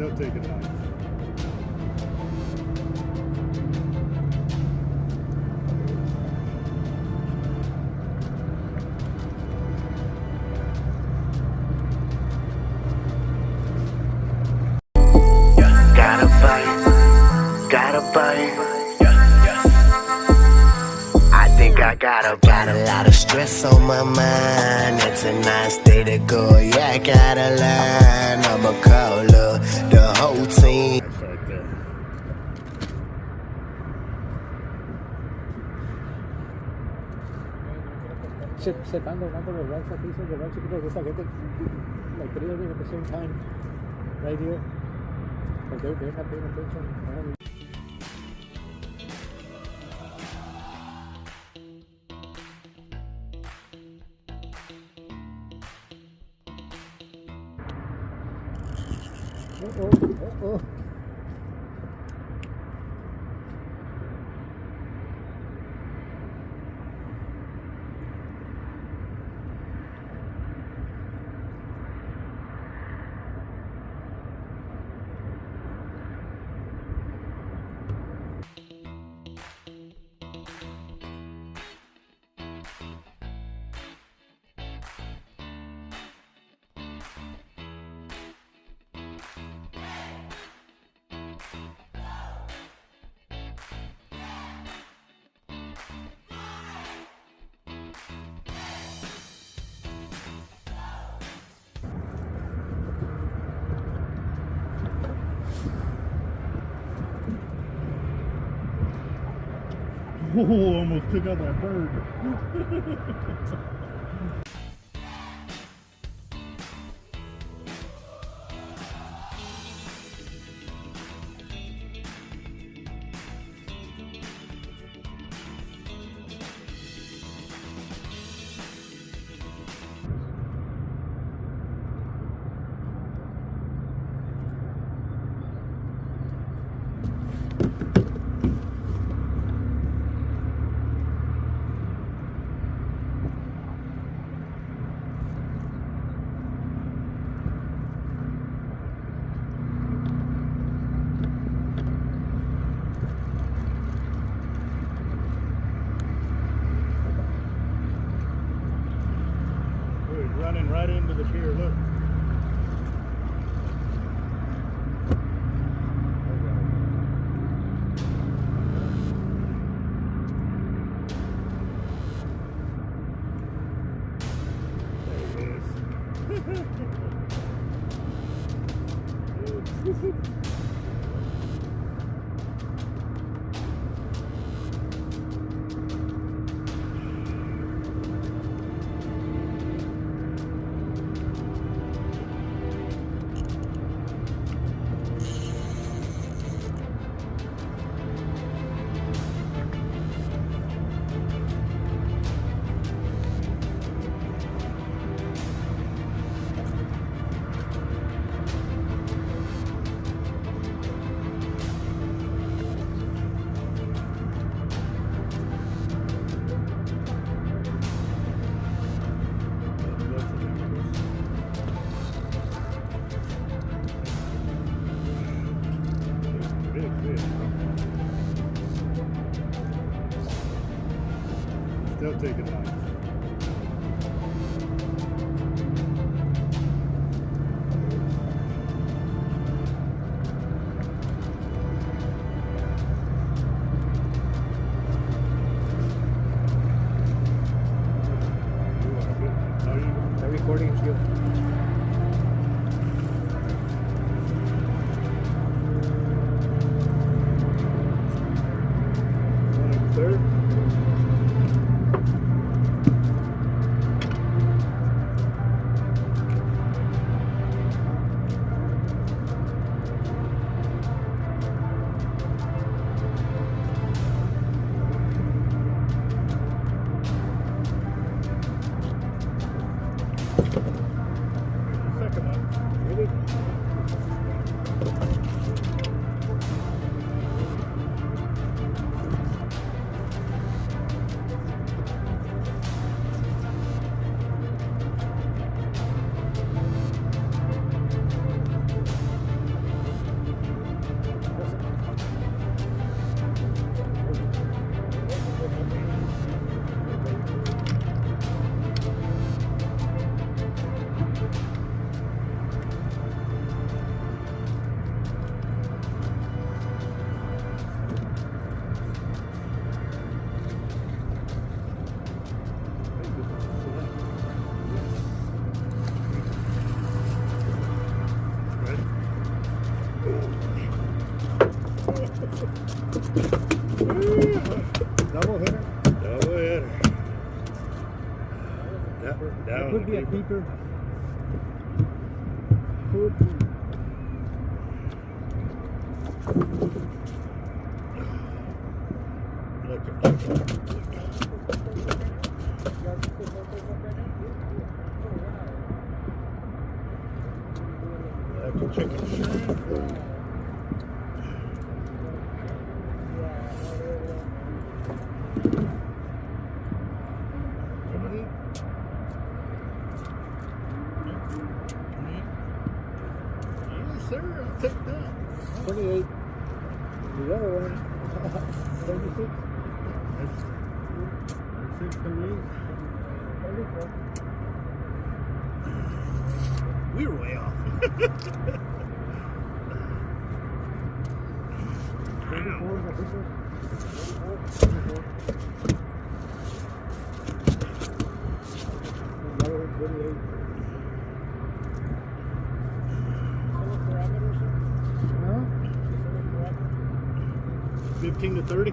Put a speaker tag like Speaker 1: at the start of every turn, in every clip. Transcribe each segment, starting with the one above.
Speaker 1: Still taking life.
Speaker 2: Gotta bite. I think I got a lot of stress on my mind. It's a nice day to go. Yeah, I got a line. I'ma call the whole team.
Speaker 1: That's right there.
Speaker 3: Secando los racks aquí, son de racks chiquitos de esta gente, like 3 of them at the same time, right here. Like they're not paying attention. Uh-oh.
Speaker 1: Oh, almost took out that bird. Running right into the pier, look. There it is. Still taking life.
Speaker 3: They're recording you.
Speaker 1: Third. keeper. Chicken shrimp. Yes, sir. I'll take that.
Speaker 3: 28. The other one, 36.
Speaker 1: That's 638. We were way off.
Speaker 3: 24, Huh?
Speaker 1: 15 to 30.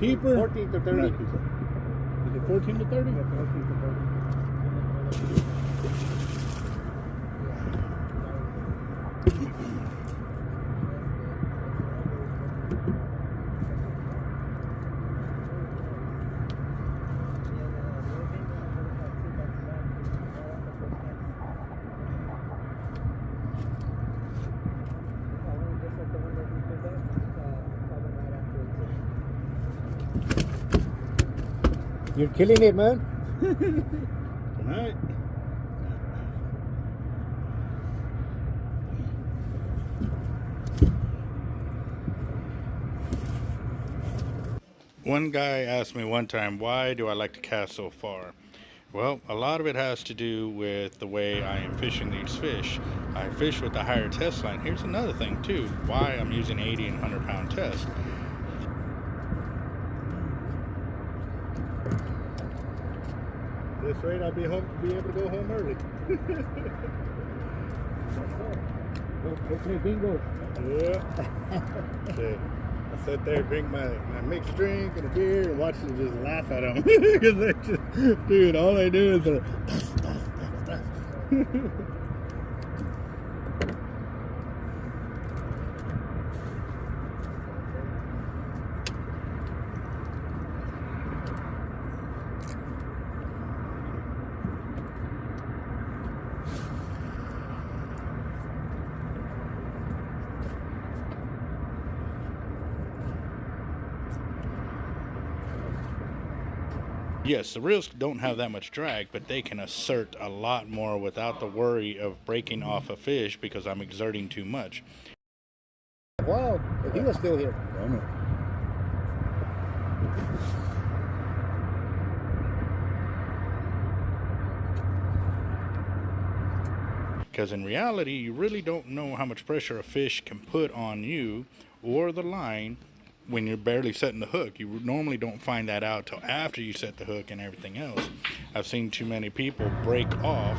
Speaker 1: Keeper.
Speaker 3: 14 to 30.
Speaker 1: Is it 14 to 30?
Speaker 3: Yeah, 14 to 30. You're killing it, man.
Speaker 1: Tonight. One guy asked me one time, why do I like to cast so far? Well, a lot of it has to do with the way I am fishing these fish. I fish with a higher test line. Here's another thing too, why I'm using 80 and 100 pound test. This rate, I'll be able to go home early.
Speaker 3: Okay, bingo.
Speaker 1: Yeah. Okay. I sit there, drink my mixed drink and a beer, and watch them just laugh at them. Because they just, dude, all they do is they're. Yes, the reels don't have that much drag, but they can assert a lot more without the worry of breaking off a fish because I'm exerting too much.
Speaker 3: Wow, if he was still here.
Speaker 1: Because in reality, you really don't know how much pressure a fish can put on you or the line when you're barely setting the hook. You normally don't find that out till after you set the hook and everything else. I've seen too many people break off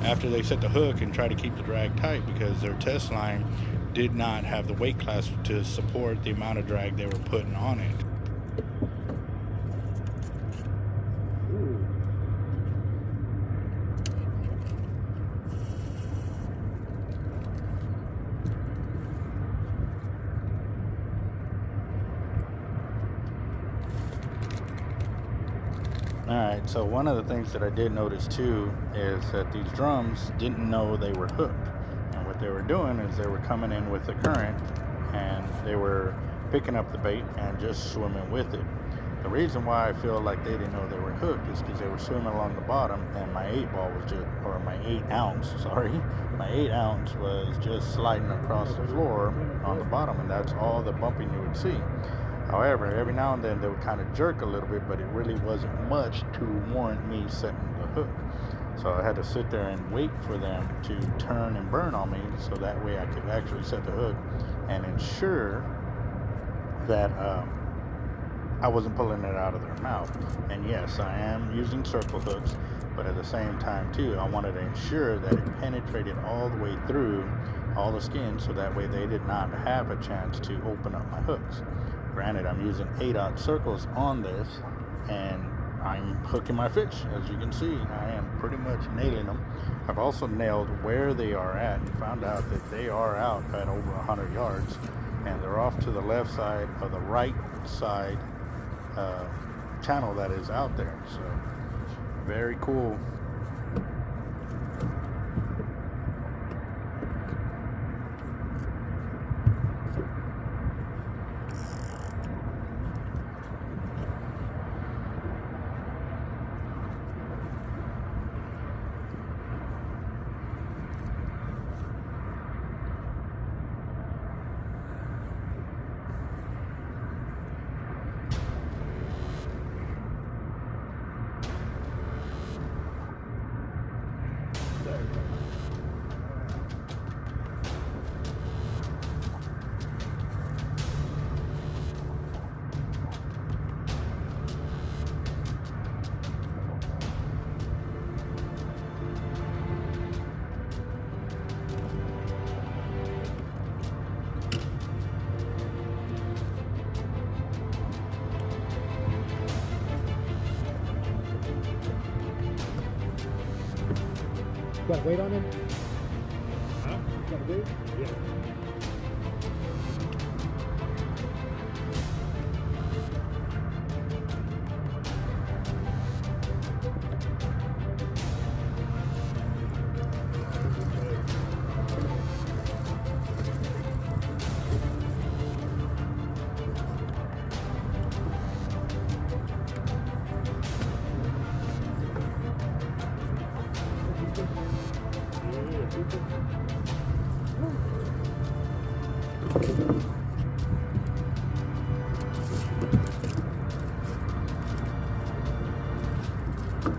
Speaker 1: after they set the hook and try to keep the drag tight because their test line did not have the weight class to support the amount of drag they were putting on it. Alright, so one of the things that I did notice too is that these drums didn't know they were hooked. And what they were doing is they were coming in with the current and they were picking up the bait and just swimming with it. The reason why I feel like they didn't know they were hooked is because they were swimming along the bottom and my 8-ball was just, or my 8-ounce, sorry, my 8-ounce was just sliding across the floor on the bottom, and that's all the bumping you would see. However, every now and then they would kind of jerk a little bit, but it really wasn't much to warrant me setting the hook. So I had to sit there and wait for them to turn and burn on me so that way I could actually set the hook and ensure that I wasn't pulling it out of their mouth. And yes, I am using circle hooks, but at the same time too, I wanted to ensure that it penetrated all the way through all the skin so that way they did not have a chance to open up my hooks. Granted, I'm using 8-aught circles on this, and I'm hooking my fish. As you can see, I am pretty much nailing them. I've also nailed where they are at and found out that they are out at over 100 yards, and they're off to the left side of the right side channel that is out there. So very cool.
Speaker 3: Got weight on him?
Speaker 4: Huh?
Speaker 3: Got weight?
Speaker 4: Yeah.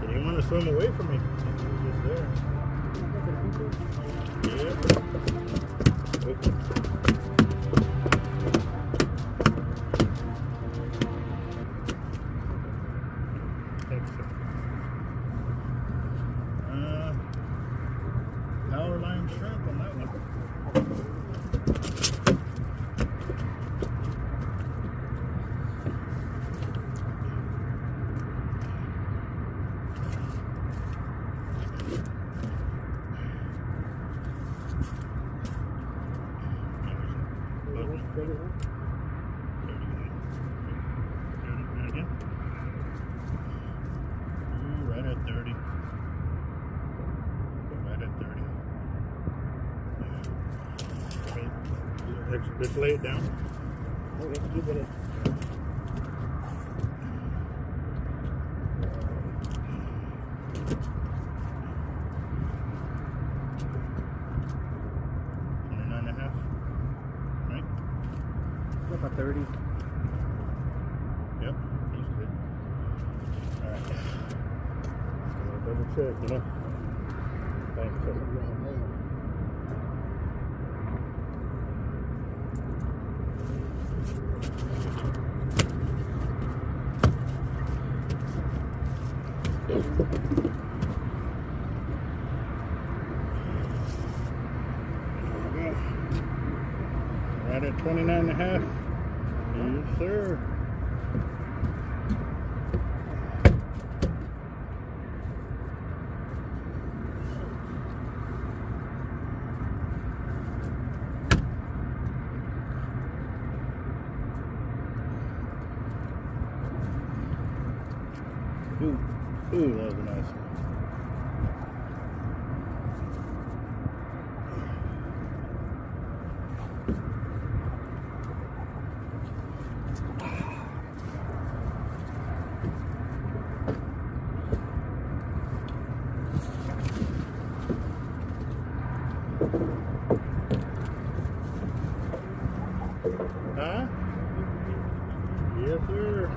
Speaker 4: He didn't want to swim away from me. He was just there. Yeah. Power line shrimp on that one. Right at 30. Right at 30. Let's lay it down.
Speaker 3: Okay, keep it.
Speaker 4: Right?
Speaker 3: About 30.
Speaker 4: Yep, he's good. Alright. Double check, you know. Thanks, sir. Right at 29.5. Yes, sir. Ooh, that was a nice one. Huh? Yes, sir.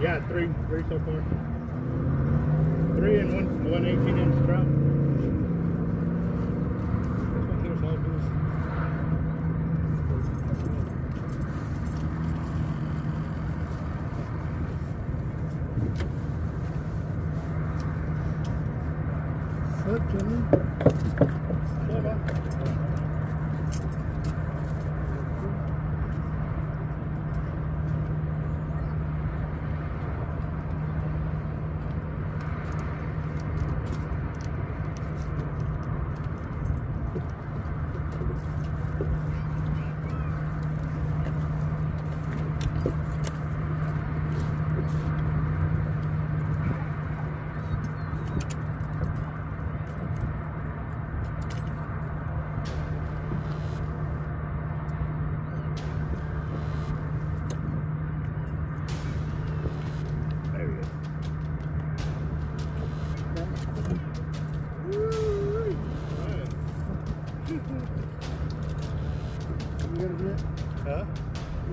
Speaker 4: Yeah, three so far. 3 and one 18-inch trout. This one here's all good. Up, Jimmy.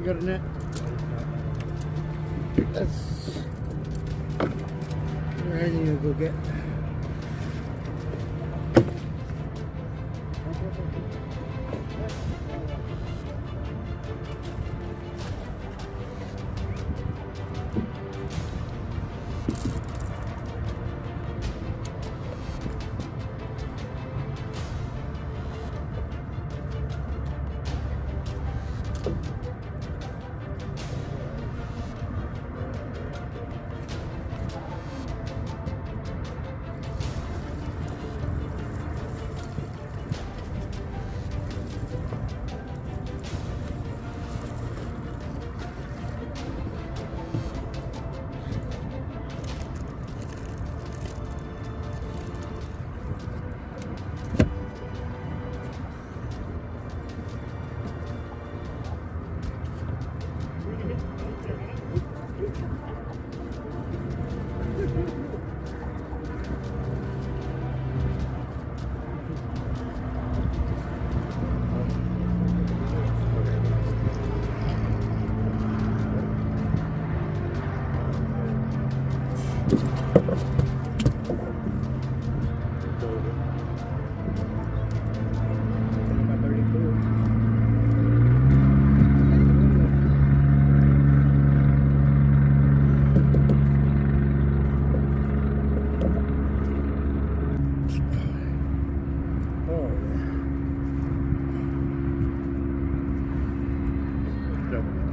Speaker 3: You got a net? That's what I need to go get.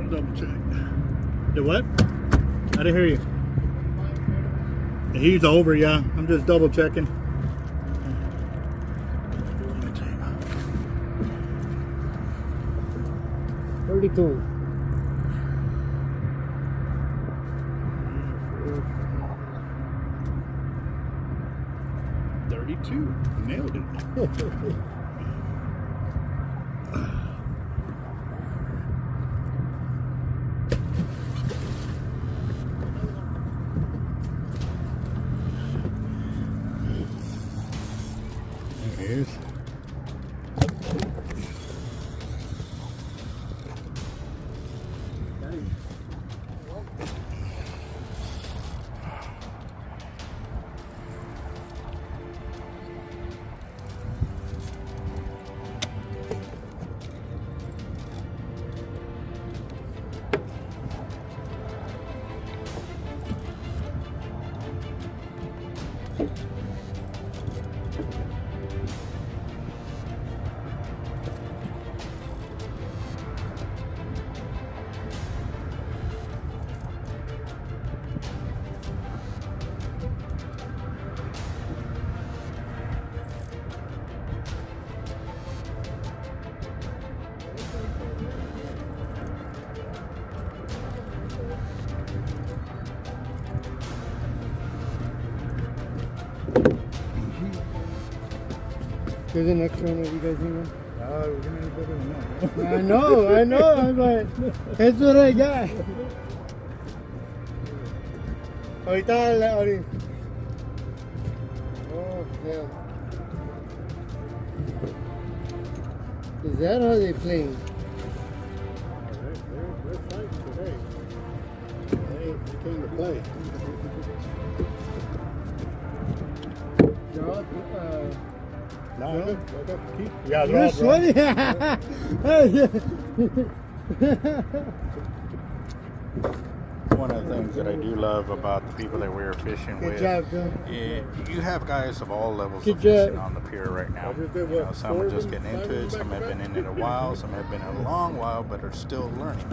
Speaker 4: Double check. The what? I didn't hear you. He's over, yeah. I'm just double checking.
Speaker 3: 32.
Speaker 4: Nailed it. There it is.
Speaker 3: Here's the next one if you guys need one.
Speaker 4: We're gonna need better than that.
Speaker 3: I know, but that's what I got. Ahorita. Oh, yeah. Is that how they play?
Speaker 4: They're fighting today. They came to play.
Speaker 3: They're all,
Speaker 4: No, yeah,
Speaker 3: you're
Speaker 4: all
Speaker 3: sweaty.
Speaker 1: One of the things that I do love about the people that we're fishing
Speaker 3: Good
Speaker 1: with,
Speaker 3: job, John.
Speaker 1: you have guys of all levels
Speaker 3: Good
Speaker 1: of fishing
Speaker 3: job.
Speaker 1: on the pier right now.
Speaker 4: I just did
Speaker 1: You know,
Speaker 4: what,
Speaker 1: some
Speaker 4: four
Speaker 1: are
Speaker 4: of
Speaker 1: just
Speaker 4: them,
Speaker 1: getting
Speaker 4: five
Speaker 1: into
Speaker 4: of
Speaker 1: it,
Speaker 4: them
Speaker 1: some
Speaker 4: back
Speaker 1: have
Speaker 4: to
Speaker 1: been
Speaker 4: back?
Speaker 1: in it a while, some have been in a long while, but are still learning.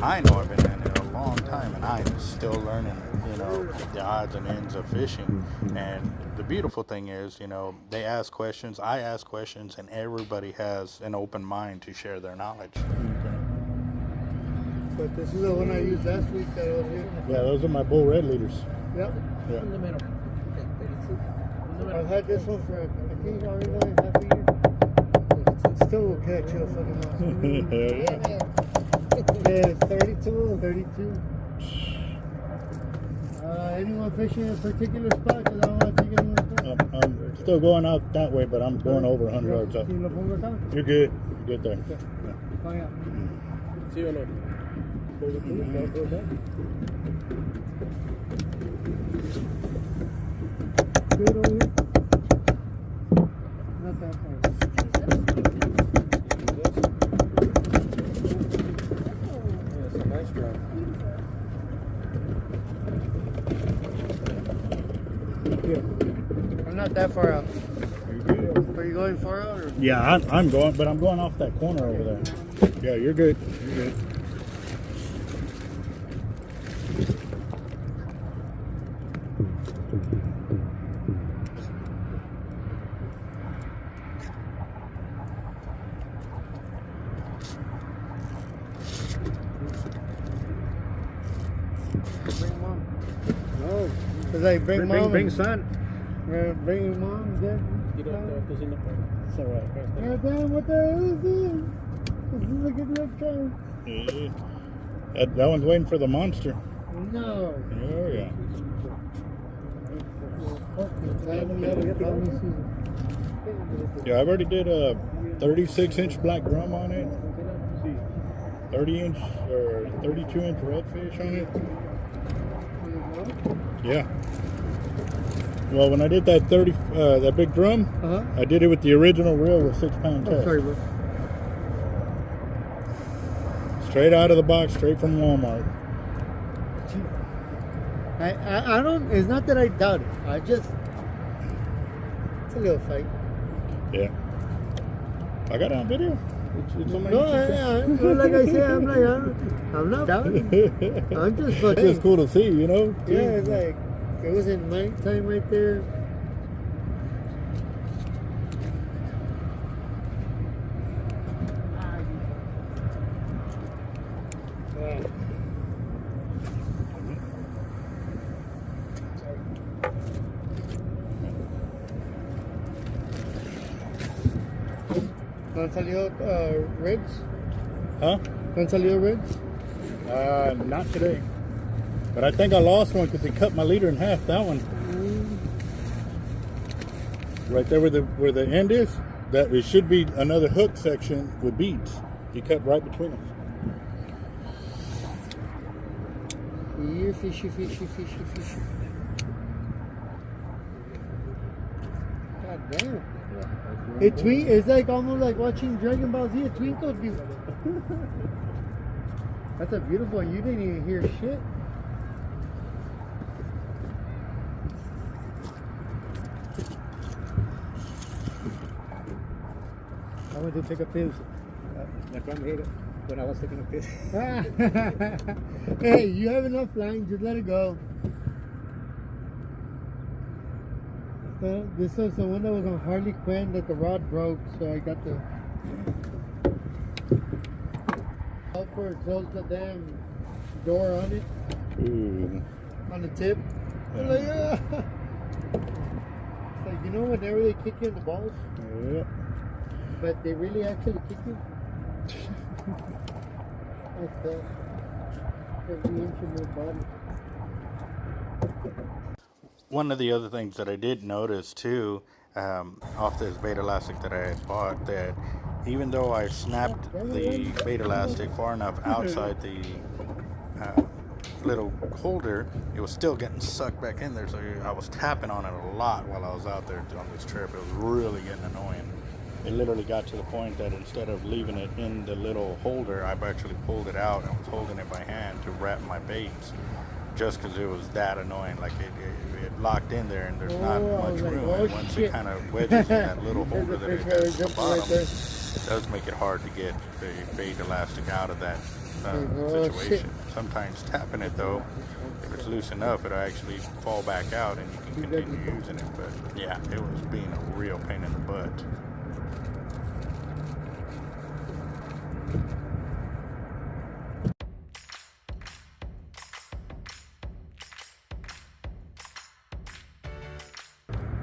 Speaker 1: I know I've been in it a long time, and I'm still learning, you know, the odds and ends of fishing. And the beautiful thing is, you know, they ask questions, I ask questions, and everybody has an open mind to share their knowledge.
Speaker 3: But this is the one I used last week that I was here.
Speaker 4: Yeah, those are my bull red leaders.
Speaker 3: Yep.
Speaker 4: Yeah.
Speaker 5: In the middle. Okay, 32.
Speaker 3: I've had this one for, I think, already half a year. It still will catch you fucking yeah, it's 32 and 32. Anyone fishing in a particular spot? Because I don't want to take anyone's spot.
Speaker 4: I'm still going out that way, but I'm going over 100 yards up.
Speaker 3: Can you look one more time?
Speaker 4: You're good. You're good there.
Speaker 3: Okay.
Speaker 4: Yeah.
Speaker 3: Oh, yeah.
Speaker 5: See you later.
Speaker 3: 32, don't go back. Good over here. Not that far. Yeah, it's a nice drive. Yeah. I'm not that far out. Are you going far out? Or?
Speaker 1: Yeah, I'm going, but I'm going off that corner over there. Yeah, you're good. You're good.
Speaker 3: Bring mom. No. It's like bring
Speaker 1: son.
Speaker 3: Bring your mom, Dad.
Speaker 5: It's alright.
Speaker 3: God damn, what the hell is this? This is a good look car.
Speaker 1: Yeah. That one's waiting for the monster.
Speaker 3: No.
Speaker 1: Oh, yeah. Yeah, I've already did a 36-inch black drum on it. 30-inch or 32-inch redfish on it. Yeah. Well, when I did that that big drum, I did it with the original reel with 6-pound test.
Speaker 3: Sorry, bro.
Speaker 1: Straight out of the box, straight from Walmart.
Speaker 3: I don't. It's not that I doubt it. I just. It's a little fake.
Speaker 1: Yeah. I got it on video. It's on my
Speaker 3: No,
Speaker 1: YouTube.
Speaker 3: like I said, I'm not doubting. I'm just fucking.
Speaker 1: It's just cool to see, you know?
Speaker 3: Yeah, it's like it was in my time right there. ¿No han salido ribs?
Speaker 1: Huh?
Speaker 3: ¿No han salido ribs?
Speaker 1: Not today. But I think I lost one because he cut my leader in half. That one. Right there where the end is, that it should be another hook section with beads. He cut right between them.
Speaker 3: Here, fishy, fishy, fishy, fishy. God damn. It's like almost like watching Dragon Ball Z. It twinkled you. That's a beautiful one. You didn't even hear shit.
Speaker 5: I went to take a piss. My drum hit it when I was taking a piss.
Speaker 3: Hey, you have enough line. Just let it go. This was the one that was on Harley Quinn that the rod broke, so I got the helper close the damn door on it.
Speaker 1: Ooh.
Speaker 3: On the tip. I'm like, yeah. It's like, you know, whenever they kick you in the balls,
Speaker 1: Yeah.
Speaker 3: but they really actually kick you. I felt every inch of my body.
Speaker 1: One of the other things that I did notice too, off this bait elastic that I had bought, that even though I snapped the bait elastic far enough outside the little holder, it was still getting sucked back in there. So I was tapping on it a lot while I was out there on this trip. It was really getting annoying. It literally got to the point that instead of leaving it in the little holder, I've actually pulled it out and was holding it by hand to wrap my baits, just because it was that annoying. Like it locked in there and there's not much room. And once it kind of wedges in that little holder that it has at the bottom, it does make it hard to get the bait elastic out of that situation. Sometimes tapping it though, if it's loose enough, it'll actually fall back out and you can continue using it. But yeah, it was being a real pain in the butt.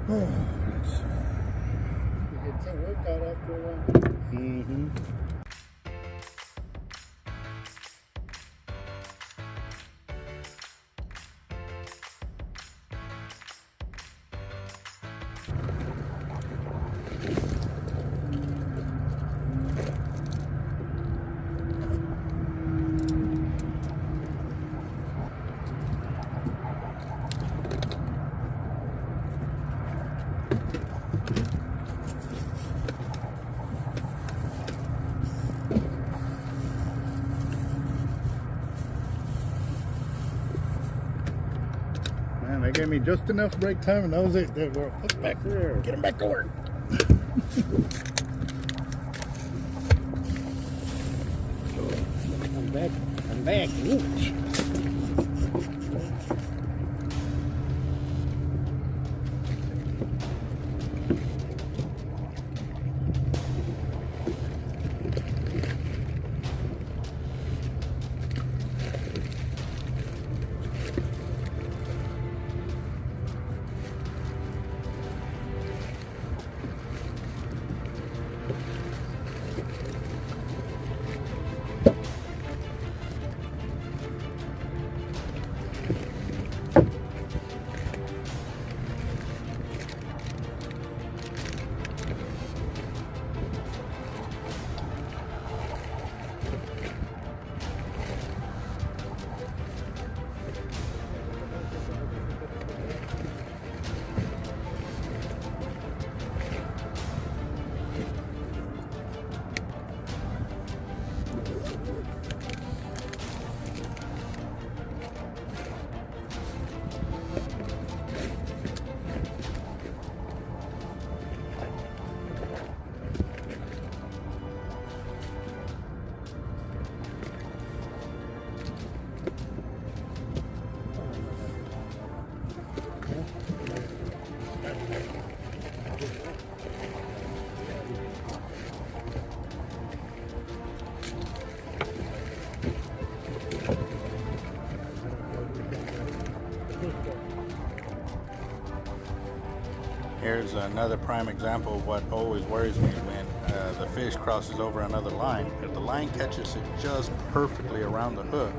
Speaker 3: You get some workout after a while.
Speaker 1: Mm-hmm. Man, they gave me just enough break time, and that was it. They were hooked back there. Get them back to work.
Speaker 3: I'm back. I'm back. Ooh.
Speaker 1: Here's another prime example of what always worries me when the fish crosses over another line. If the line catches it just perfectly around the hook,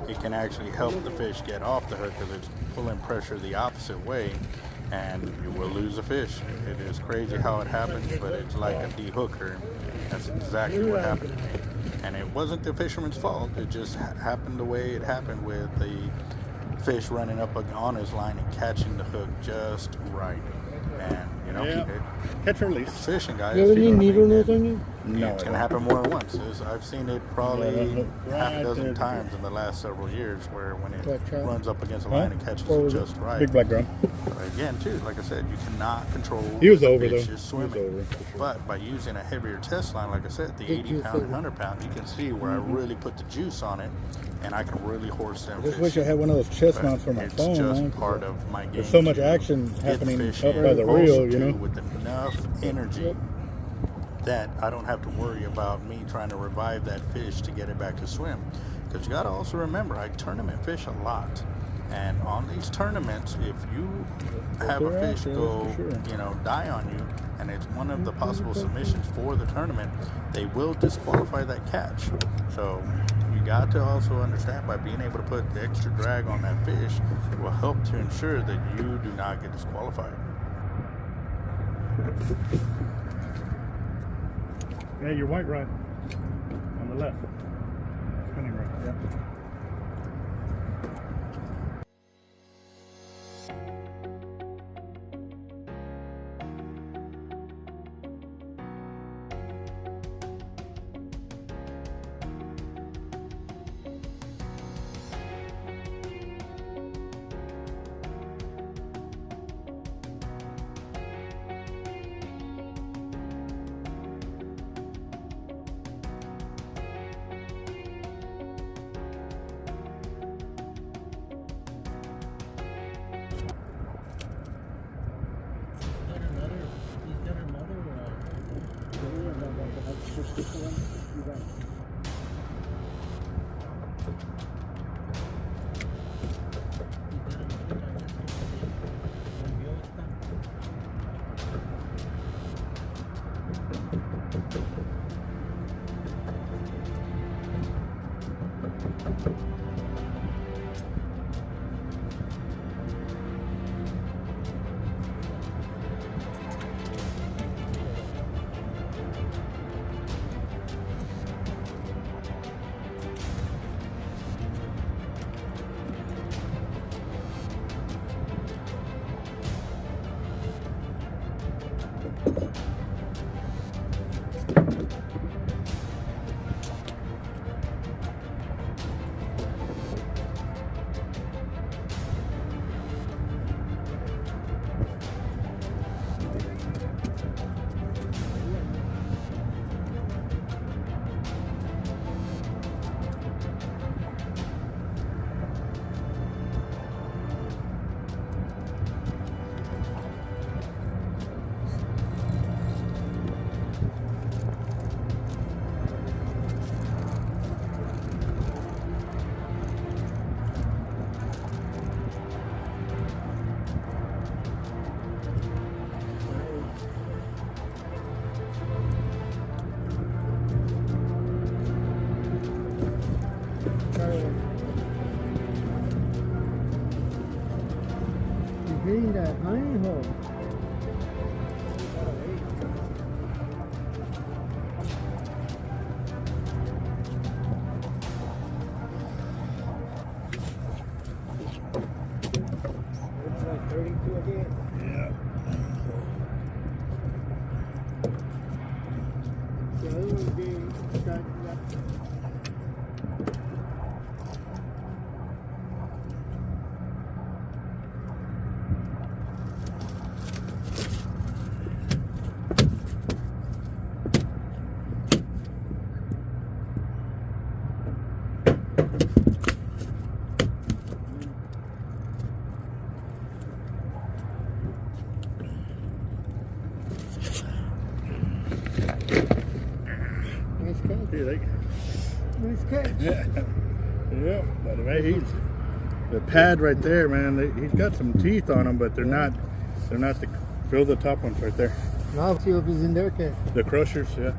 Speaker 1: it can actually help the fish get off the hook because it's pulling pressure the opposite way, and you will lose a fish. It is crazy how it happens, but it's like a de-hooker. That's exactly what happened. And it wasn't the fisherman's fault. It just happened the way it happened, with the fish running up on his line and catching the hook just right. And you know,
Speaker 4: catch or release.
Speaker 1: it's fishing, guys.
Speaker 3: You have any
Speaker 1: You know what I
Speaker 3: needle
Speaker 1: mean?
Speaker 3: nose on you?
Speaker 1: No, it's gonna happen more than once. I've seen it probably half a dozen
Speaker 4: there.
Speaker 1: times in the last several years, where when it
Speaker 3: Black trout?
Speaker 1: runs up against a line and catches
Speaker 3: Or
Speaker 1: it
Speaker 3: was it
Speaker 1: just right.
Speaker 4: Big black drum.
Speaker 1: But again, too, like I said, you cannot control.
Speaker 4: He was
Speaker 1: the
Speaker 4: over,
Speaker 1: fish
Speaker 4: though.
Speaker 1: is
Speaker 4: He was
Speaker 1: swimming.
Speaker 4: over.
Speaker 1: But by using a heavier test line, like I said, the
Speaker 3: Thank
Speaker 1: 80
Speaker 3: you,
Speaker 1: pound,
Speaker 3: sir.
Speaker 1: 100 pound, you can see where I really put the juice on it, and I can really horse them.
Speaker 5: I just
Speaker 1: fish.
Speaker 5: wish I had one of those chest
Speaker 1: But
Speaker 5: mounts for my
Speaker 1: it's
Speaker 5: phone.
Speaker 1: just
Speaker 5: man,
Speaker 1: part of my game.
Speaker 5: there's so much
Speaker 1: to
Speaker 5: action
Speaker 1: get
Speaker 5: happening
Speaker 1: fish
Speaker 5: up
Speaker 1: in.
Speaker 5: by the
Speaker 1: Also,
Speaker 5: reel, you
Speaker 1: too,
Speaker 5: know.
Speaker 1: with enough energy that I don't have to worry about me trying to revive that fish to get it back to swim. Because you got to also remember, I tournament fish a lot. And on these tournaments, if you have a
Speaker 5: they're
Speaker 1: fish
Speaker 5: out there,
Speaker 1: go,
Speaker 5: that's for sure.
Speaker 1: you know, die on you, and it's one of the possible submissions for the tournament, they will disqualify that catch. So you got to also understand, by being able to put the extra drag on that fish, it will help to ensure that you do not get disqualified.
Speaker 4: Yeah, your white rod on the left. Spinning rod. Yeah.
Speaker 3: Mira, hijo.
Speaker 4: Yeah.
Speaker 3: Nice catch.
Speaker 4: See, like,
Speaker 3: Nice catch.
Speaker 4: yeah. Yeah. By the way, he's the pad right there, man. He's got some teeth on him, but they're not the feel the top ones right there.
Speaker 3: Now see if he's in there, catch.
Speaker 4: The crushers, yeah.